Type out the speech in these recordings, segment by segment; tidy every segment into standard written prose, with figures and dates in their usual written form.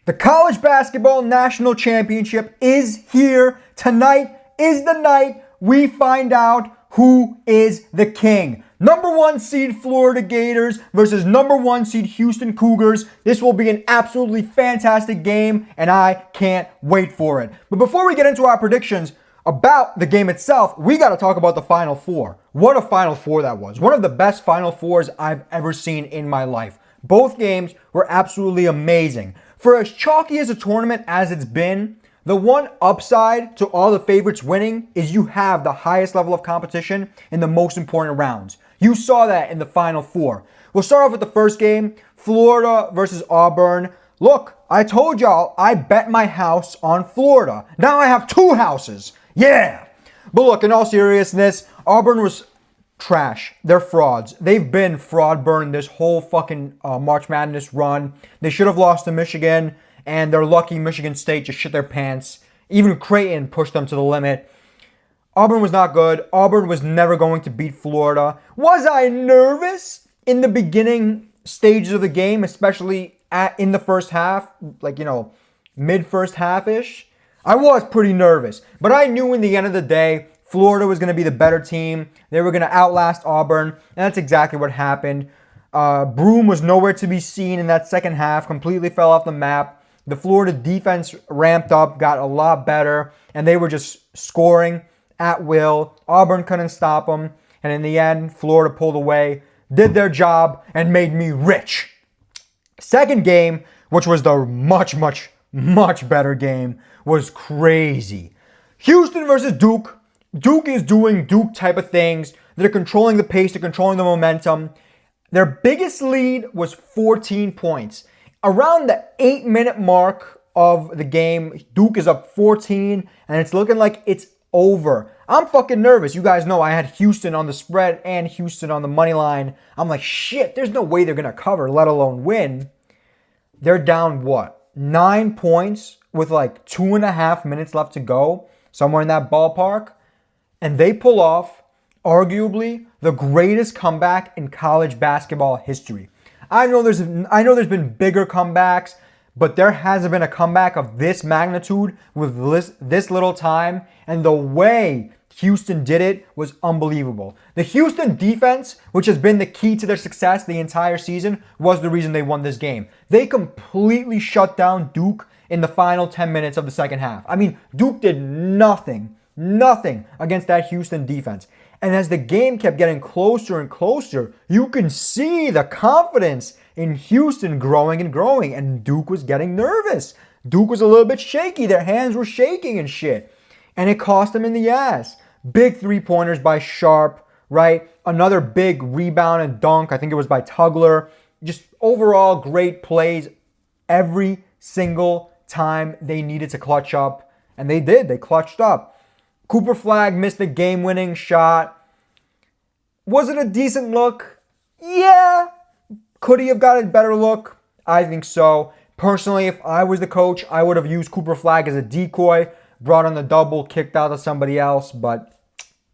The college basketball national championship is here. Tonight is the night we find out who is the king. Number 1 seed Florida Gators versus number 1 seed Houston Cougars. This will be an absolutely fantastic game, and I can't wait for it. But before we get into our predictions about the game itself, we got to talk about the Final Four. What a Final Four that was. One of the best Final Fours I've ever seen in my life. Both games were absolutely amazing. For as chalky as a tournament as it's been, the one upside to all the favorites winning is you have the highest level of competition in the most important rounds. You saw that in the Final Four. We'll start off with the first game, Florida versus Auburn. Look, I told y'all I bet my house on Florida. Now I have 2 houses. Yeah! But look, in all seriousness, Auburn was trash. They're frauds. They've been fraud burned this whole fucking March Madness run. They should have lost to Michigan, and they're lucky Michigan State just shit their pants. Even Creighton pushed them to the limit. Auburn was not good. Auburn was never going to beat Florida. Was I nervous in the beginning stages of the game, especially in the first half, mid first half-ish? I was pretty nervous, but I knew in the end of the day, Florida was going to be the better team. They were going to outlast Auburn, and that's exactly what happened. Broome was nowhere to be seen in that second half, completely fell off the map. The Florida defense ramped up, got a lot better, and they were just scoring at will. Auburn couldn't stop them, and in the end, Florida pulled away, did their job, and made me rich. Second game, which was the much better game, was crazy. Houston versus Duke. Duke is doing Duke type of things. They're controlling the pace, they're controlling the momentum. Their biggest lead was 14 points. Around the 8-minute mark of the game, Duke is up 14, and it's looking like it's over. I'm fucking nervous. You guys know I had Houston on the spread and Houston on the money line. I'm like, shit, there's no way they're going to cover, let alone win. They're down, 9 points with 2.5 minutes left to go, somewhere in that ballpark. And they pull off, arguably, the greatest comeback in college basketball history. I know there's been bigger comebacks, but there hasn't been a comeback of this magnitude with this little time. And the way Houston did it was unbelievable. The Houston defense, which has been the key to their success the entire season, was the reason they won this game. They completely shut down Duke in the final 10 minutes of the second half. I mean, Duke did nothing against that Houston defense. And as the game kept getting closer and closer, you can see the confidence in Houston growing and growing. And Duke was getting nervous. Duke was a little bit shaky. Their hands were shaking and shit. And it cost them in the ass. Big 3-pointers by Sharp, right? Another big rebound and dunk. I think it was by Tugler. Just overall great plays every single time they needed to clutch up. And they did. They clutched up. Cooper Flagg missed the game-winning shot. Was it a decent look? Yeah. Could he have got a better look? I think so. Personally, if I was the coach, I would have used Cooper Flagg as a decoy, brought on the double, kicked out to somebody else, but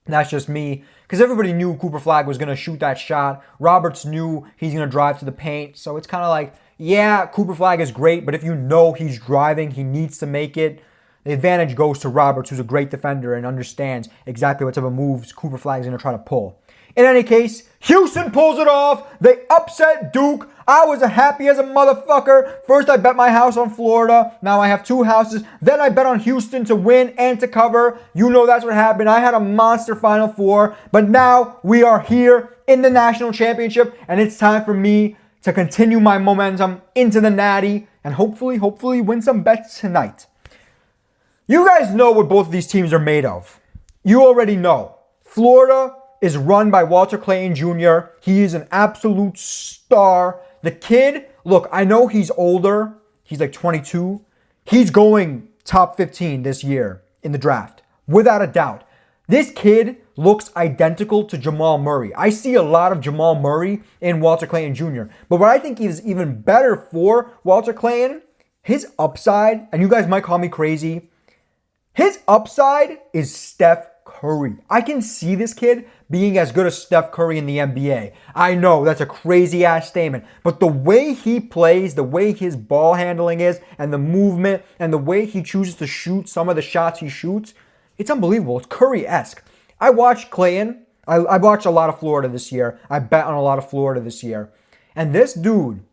that's just me. Because everybody knew Cooper Flagg was going to shoot that shot. Roberts knew he's going to drive to the paint. So it's kind of like, yeah, Cooper Flagg is great, but if you know he's driving, he needs to make it. The advantage goes to Roberts, who's a great defender and understands exactly what type of moves Cooper Flagg is going to try to pull. In any case, Houston pulls it off. They upset Duke. I was happy as a motherfucker. First, I bet my house on Florida. Now I have 2 houses. Then I bet on Houston to win and to cover. You know that's what happened. I had a monster Final Four. But now we are here in the national championship, and it's time for me to continue my momentum into the Natty and hopefully win some bets tonight. You guys know what both of these teams are made of. You already know. Florida is run by Walter Clayton Jr. He is an absolute star. The kid, look, I know he's older. He's 22. He's going top 15 this year in the draft, without a doubt. This kid looks identical to Jamal Murray. I see a lot of Jamal Murray in Walter Clayton Jr. But what I think is even better for Walter Clayton, his upside, and you guys might call me crazy, his upside is Steph Curry. I can see this kid being as good as Steph Curry in the NBA. I know that's a crazy ass statement, but the way he plays, the way his ball handling is, and the movement, and the way he chooses to shoot some of the shots he shoots, it's unbelievable. It's Curry-esque. I watched Clayton. I watched a lot of Florida this year. I bet on a lot of Florida this year. And this dude,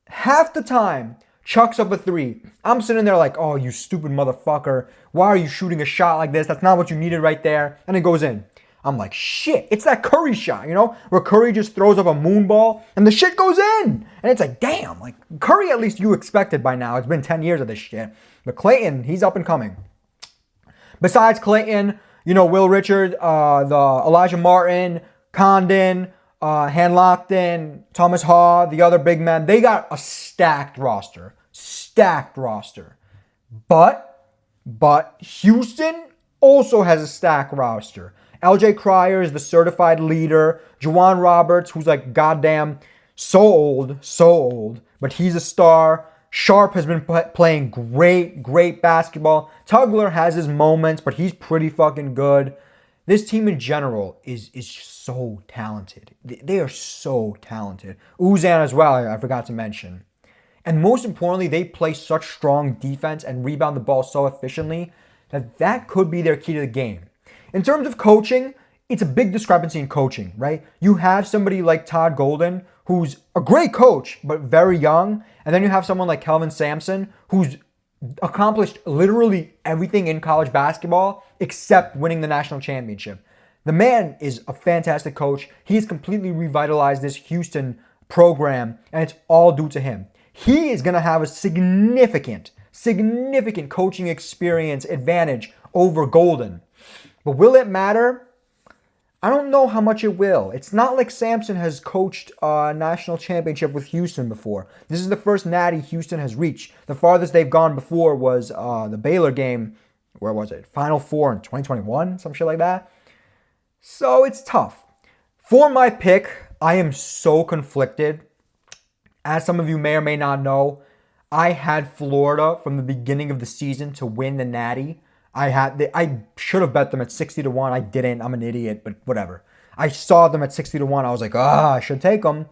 half the time, chucks up a three. I'm sitting there like, oh, you stupid motherfucker. Why are you shooting a shot like this? That's not what you needed right there. And it goes in. I'm like, shit, it's that Curry shot, where Curry just throws up a moon ball and the shit goes in. And it's like, damn, like Curry at least you expected by now. It's been 10 years of this shit. But Clayton, he's up and coming. Besides Clayton, Will Richard, the Elijah Martin, Condon, Han Lockton, Thomas Haw, the other big men, they got a stacked roster. But Houston also has a stacked roster. LJ Cryer is the certified leader. Juwan Roberts, who's like goddamn so old, but he's a star. Sharp has been playing great basketball. Tugler has his moments, but he's pretty fucking good. This team in general is so talented. They are so talented. Uzan as well, I forgot to mention. And most importantly, they play such strong defense and rebound the ball so efficiently that could be their key to the game. In terms of coaching, it's a big discrepancy in coaching, right? You have somebody like Todd Golden, who's a great coach, but very young. And then you have someone like Kelvin Sampson, who's accomplished literally everything in college basketball except winning the national championship. The man is a fantastic coach. He's completely revitalized this Houston program, and it's all due to him. He is going to have a significant coaching experience advantage over Golden. But will it matter? I don't know how much it will. It's not like Sampson has coached a national championship with Houston before. This is the first natty Houston has reached. The farthest they've gone before was the Baylor game. Where was it? Final Four in 2021, some shit like that. So it's tough. For my pick, I am so conflicted. As some of you may or may not know, I had Florida from the beginning of the season to win the natty. I should have bet them at 60-1. I didn't. I'm an idiot, but whatever. I saw them at 60-1. I was like, I should take them.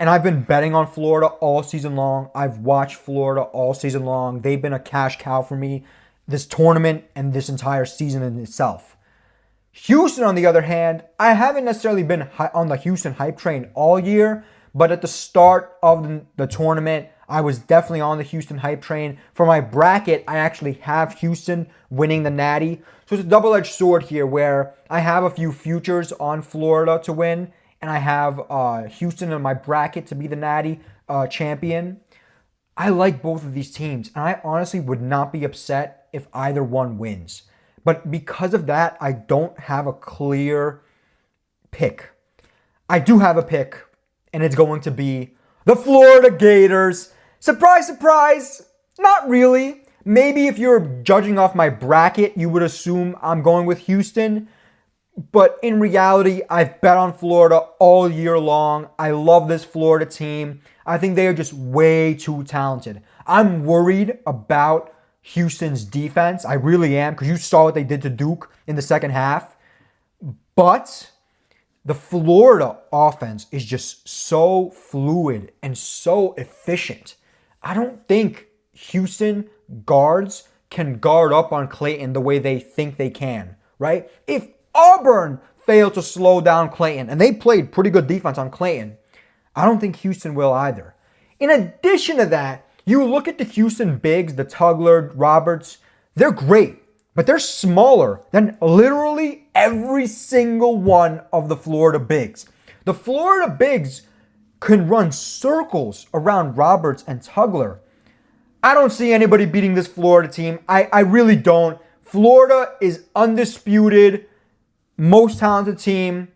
And I've been betting on Florida all season long. I've watched Florida all season long. They've been a cash cow for me this tournament and this entire season in itself. Houston, on the other hand, I haven't necessarily been on the Houston hype train all year, but at the start of the tournament, I was definitely on the Houston hype train. For my bracket, I actually have Houston winning the natty. So it's a double-edged sword here where I have a few futures on Florida to win, and I have Houston in my bracket to be the natty champion. I like both of these teams, and I honestly would not be upset if either one wins. But because of that, I don't have a clear pick. I do have a pick, and it's going to be the Florida Gators. Surprise, surprise, not really. Maybe if you're judging off my bracket, you would assume I'm going with Houston. But in reality, I've bet on Florida all year long. I love this Florida team. I think they are just way too talented. I'm worried about Houston's defense. I really am, because you saw what they did to Duke in the second half. But the Florida offense is just so fluid and so efficient. I don't think Houston guards can guard up on Clayton the way they think they can, right? If Auburn failed to slow down Clayton, and they played pretty good defense on Clayton, I don't think Houston will either. In addition to that, you look at the Houston bigs, the Tugler, Roberts, they're great, but they're smaller than literally every single one of the Florida bigs. The Florida bigs can run circles around Roberts and Tugler. I don't see anybody beating this Florida team. I really don't. Florida is undisputed, most talented team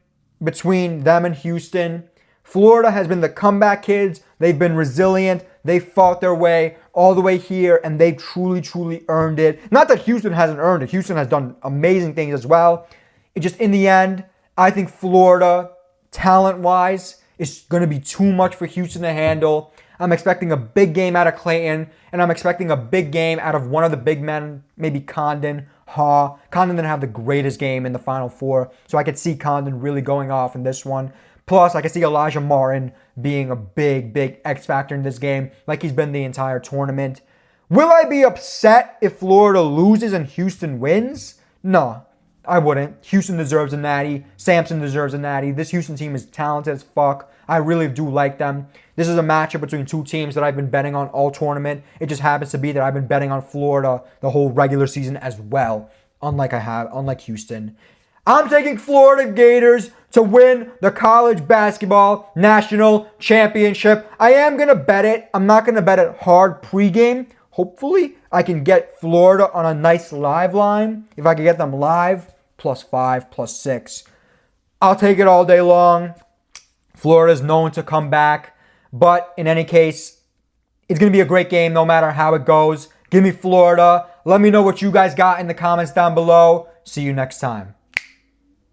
between them and Houston. Florida has been the comeback kids. They've been resilient. They fought their way all the way here, and they truly earned it. Not that Houston hasn't earned it. Houston has done amazing things as well. It just, in the end, I think Florida, talent-wise, is going to be too much for Houston to handle. I'm expecting a big game out of Clayton, and I'm expecting a big game out of one of the big men, maybe Condon, Condon didn't have the greatest game in the Final Four, so I could see Condon really going off in this one. Plus, I could see Elijah Martin being a big X factor in this game, like he's been the entire tournament. Will I be upset if Florida loses and Houston wins? No, I wouldn't. Houston deserves a natty. Sampson deserves a natty. This Houston team is talented as fuck. I really do like them. This is a matchup between two teams that I've been betting on all tournament. It just happens to be that I've been betting on Florida the whole regular season as well, unlike Houston. I'm taking Florida Gators to win the college basketball national championship. I am going to bet it. I'm not going to bet it hard pregame. Hopefully, I can get Florida on a nice live line. If I can get them live, +5, +6. I'll take it all day long. Florida's known to come back. But in any case, it's going to be a great game no matter how it goes. Give me Florida. Let me know what you guys got in the comments down below. See you next time.